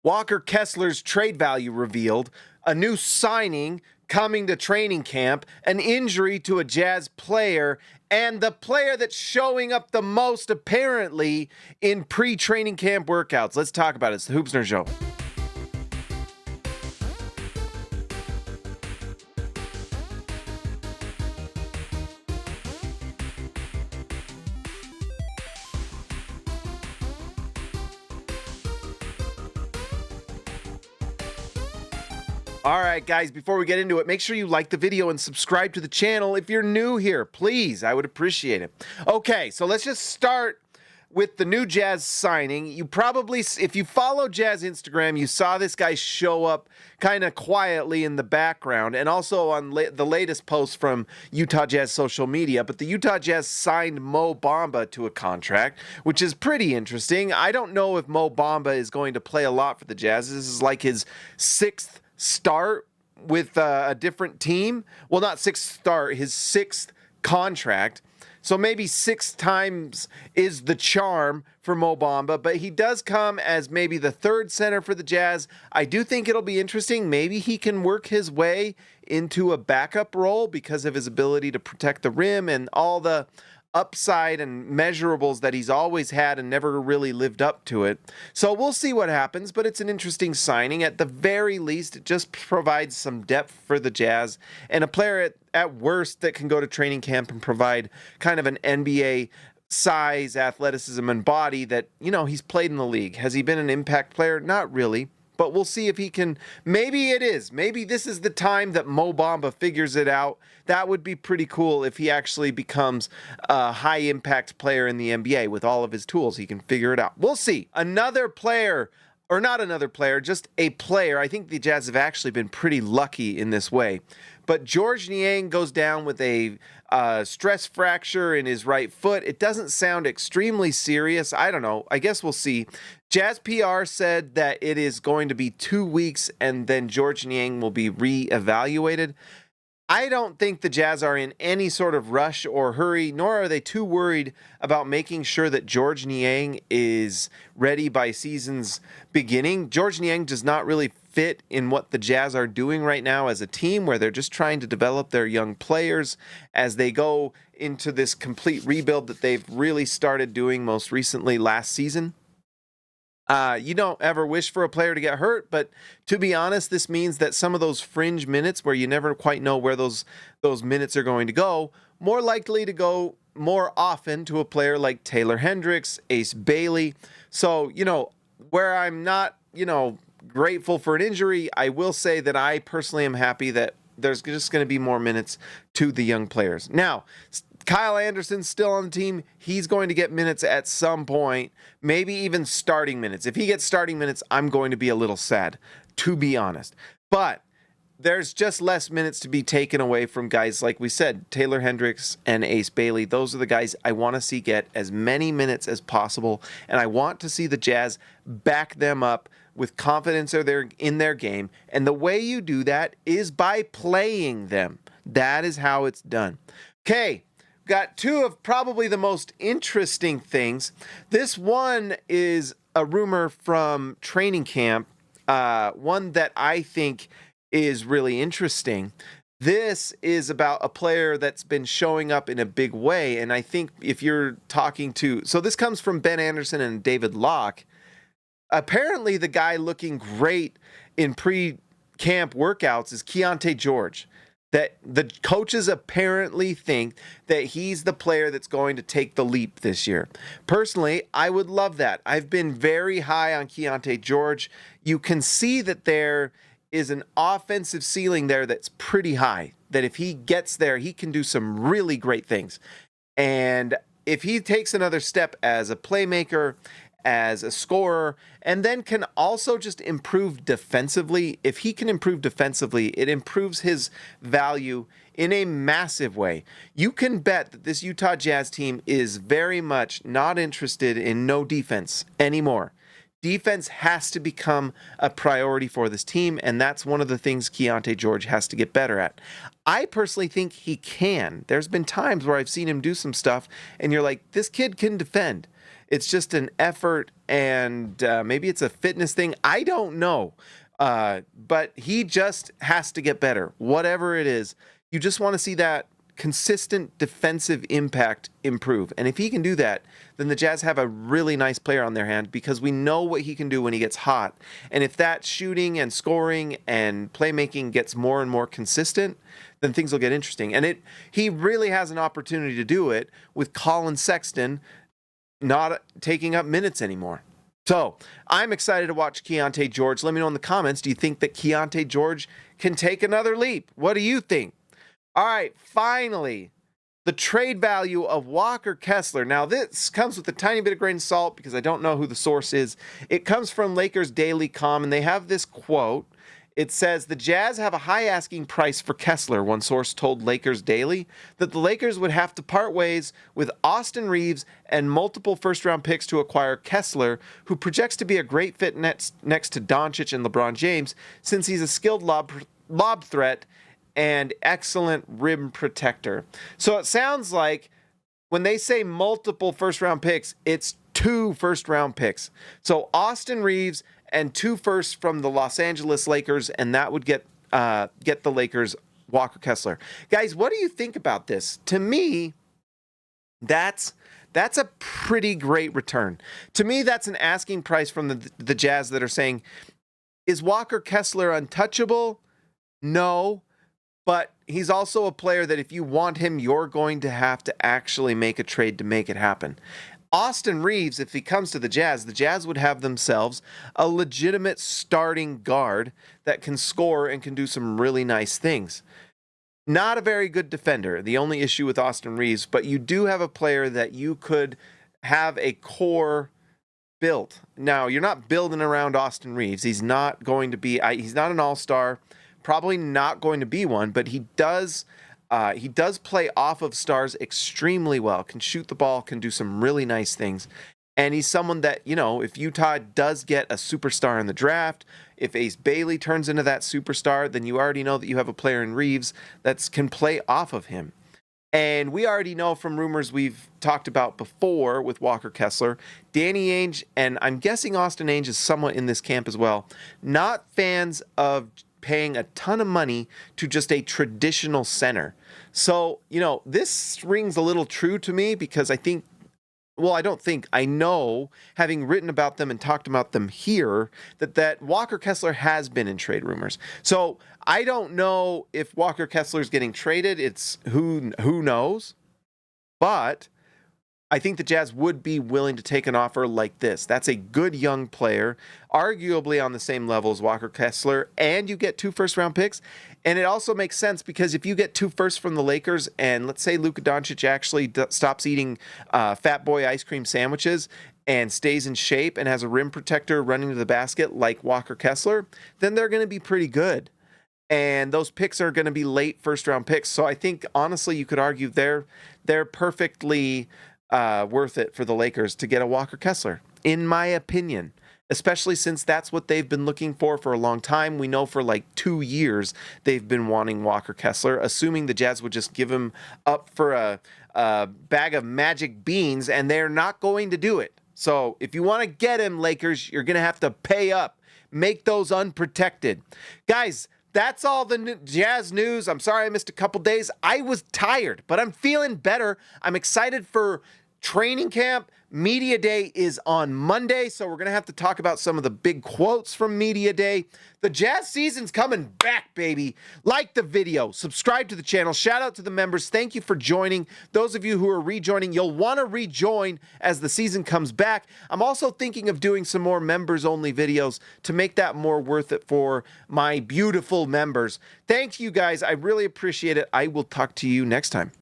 Walker Kessler's trade value revealed, a new signing coming to training camp, an injury to a Jazz player, and the player that's showing up the most apparently in pre-training camp workouts. Let's talk about it. It's the Hoopsner Show. All right, guys, before we get into it, make sure you like the video and subscribe to the channel if you're new here. Please, I would appreciate it. Okay, so let's just start with the new Jazz signing. You probably, if you follow Jazz Instagram, you saw this guy show up kind of quietly in the background and also on the latest post from Utah Jazz social media. But the Utah Jazz signed Mo Bamba to a contract, which is pretty interesting. I don't know if Mo Bamba is going to play a lot for the Jazz. This is like his sixth start with a different team. Well, not sixth start, his sixth contract. So maybe 6 times is the charm for Mo Bamba, but he does come as maybe the third center for the Jazz. I do think it'll be interesting. Maybe he can work his way into a backup role because of his ability to protect the rim and all the upside and measurables that he's always had and never really lived up to it. So we'll see what happens, but it's an interesting signing. At the very least, it just provides some depth for the Jazz and a player at worst that can go to training camp and provide kind of an NBA size, athleticism, and body that, you know, he's played in the league. Has he been an impact player? Not really. But we'll see if he can. Maybe it is. Maybe this is the time that Mo Bamba figures it out. That would be pretty cool if he actually becomes a high-impact player in the NBA with all of his tools. He can figure it out. We'll see. Another player, or not another player, just a player. I think the Jazz have actually been pretty lucky in this way. But George Niang goes down with a stress fracture in his right foot. It doesn't sound extremely serious. I don't know. I guess we'll see. Jazz PR said that it is going to be 2 weeks and then George Niang will be reevaluated. I don't think the Jazz are in any sort of rush or hurry, nor are they too worried about making sure that George Niang is ready by season's beginning. George Niang does not really fit in what the Jazz are doing right now as a team, where they're just trying to develop their young players as they go into this complete rebuild that they've really started doing most recently last season. You don't ever wish for a player to get hurt, but to be honest, this means that some of those fringe minutes where you never quite know where those minutes are going to go, more likely to go more often to a player like Taylor Hendricks, Ace Bailey. So, you know, where I'm not, you know, grateful for an injury, I will say that I personally am happy that there's just going to be more minutes to the young players. Now, Kyle Anderson's still on the team. He's going to get minutes at some point, maybe even starting minutes. If he gets starting minutes, I'm going to be a little sad, to be honest. But there's just less minutes to be taken away from guys like we said, Taylor Hendricks and Ace Bailey. Those are the guys I want to see get as many minutes as possible, and I want to see the Jazz back them up with confidence in their game. And the way you do that is by playing them. That is how it's done. Okay. Got 2 of probably the most interesting things. This one is a rumor from training camp, one that I think is really interesting. This is about a player that's been showing up in a big way, and I think if you're talking to... So this comes from Ben Anderson and David Locke. Apparently, the guy looking great in pre-camp workouts is Keyonte George. That the coaches apparently think that he's the player that's going to take the leap this year. Personally, I would love that. I've been very high on Keyonte George. You can see that there is an offensive ceiling there that's pretty high, that if he gets there, he can do some really great things. And if he takes another step as a playmaker, as a scorer, and then can also just improve defensively. If he can improve defensively, it improves his value in a massive way. You can bet that this Utah Jazz team is very much not interested in no defense anymore. Defense has to become a priority for this team, and that's one of the things Keyonte George has to get better at. I personally think he can. There's been times where I've seen him do some stuff, and you're like, this kid can defend. It's just an effort, and maybe it's a fitness thing. I don't know. But he just has to get better. Whatever it is, you just want to see that consistent defensive impact improve. And if he can do that, then the Jazz have a really nice player on their hand, because we know what he can do when he gets hot. And if that shooting and scoring and playmaking gets more and more consistent, then things will get interesting. And he really has an opportunity to do it with Colin Sexton not taking up minutes anymore. So I'm excited to watch Keyonte George. Let me know in the comments, do you think that Keyonte George can take another leap? What do you think? All right, finally, the trade value of Walker Kessler. Now, this comes with a tiny bit of grain of salt because I don't know who the source is. It comes from Lakers Daily.com, and they have this quote. It says, the Jazz have a high asking price for Kessler. One source told Lakers Daily that the Lakers would have to part ways with Austin Reeves and multiple first-round picks to acquire Kessler, who projects to be a great fit next to Doncic and LeBron James, since he's a skilled lob threat and excellent rim protector. So it sounds like when they say multiple first-round picks, it's 2 first-round picks. So Austin Reeves and 2 firsts from the Los Angeles Lakers, and that would get the Lakers Walker Kessler. Guys, what do you think about this? To me, that's a pretty great return. To me, that's an asking price from the Jazz that are saying, is Walker Kessler untouchable? No. But he's also a player that if you want him, you're going to have to actually make a trade to make it happen. Austin Reeves, if he comes to the Jazz would have themselves a legitimate starting guard that can score and can do some really nice things. Not a very good defender, the only issue with Austin Reeves, but you do have a player that you could have a core built. Now, you're not building around Austin Reeves. He's not going to be, he's not an all-star. Probably not going to be one, but he does play off of stars extremely well, can shoot the ball, can do some really nice things. And he's someone that, if Utah does get a superstar in the draft, if Ace Bailey turns into that superstar, then you already know that you have a player in Reeves that can play off of him. And we already know from rumors we've talked about before with Walker Kessler, Danny Ainge, and I'm guessing Austin Ainge is somewhat in this camp as well, not fans of paying a ton of money to just a traditional center. So, this rings a little true to me because I know, having written about them and talked about them here, that Walker Kessler has been in trade rumors. So I don't know if Walker Kessler is getting traded. It's who knows. But I think the Jazz would be willing to take an offer like this. That's a good young player, arguably on the same level as Walker Kessler, and you get 2 first-round picks. And it also makes sense because if you get 2 firsts from the Lakers, and let's say Luka Doncic actually stops eating Fat Boy ice cream sandwiches and stays in shape and has a rim protector running to the basket like Walker Kessler, then they're going to be pretty good. And those picks are going to be late first-round picks. So I think, honestly, you could argue they're perfectly worth it for the Lakers to get a Walker Kessler, in my opinion, especially since that's what they've been looking for a long time. We know for like 2 years they've been wanting Walker Kessler, assuming the Jazz would just give him up for a bag of magic beans, and they're not going to do it. So if you want to get him, Lakers, you're going to have to pay up. Make those unprotected. Guys, that's all the Jazz news. I'm sorry I missed a couple days. I was tired, but I'm feeling better. I'm excited for training camp. Media Day is on Monday, so we're going to have to talk about some of the big quotes from Media Day. The Jazz season's coming back, baby. Like the video, subscribe to the channel. Shout out to the members. Thank you for joining. Those of you who are rejoining, you'll want to rejoin as the season comes back. I'm also thinking of doing some more members-only videos to make that more worth it for my beautiful members. Thank you, guys. I really appreciate it. I will talk to you next time.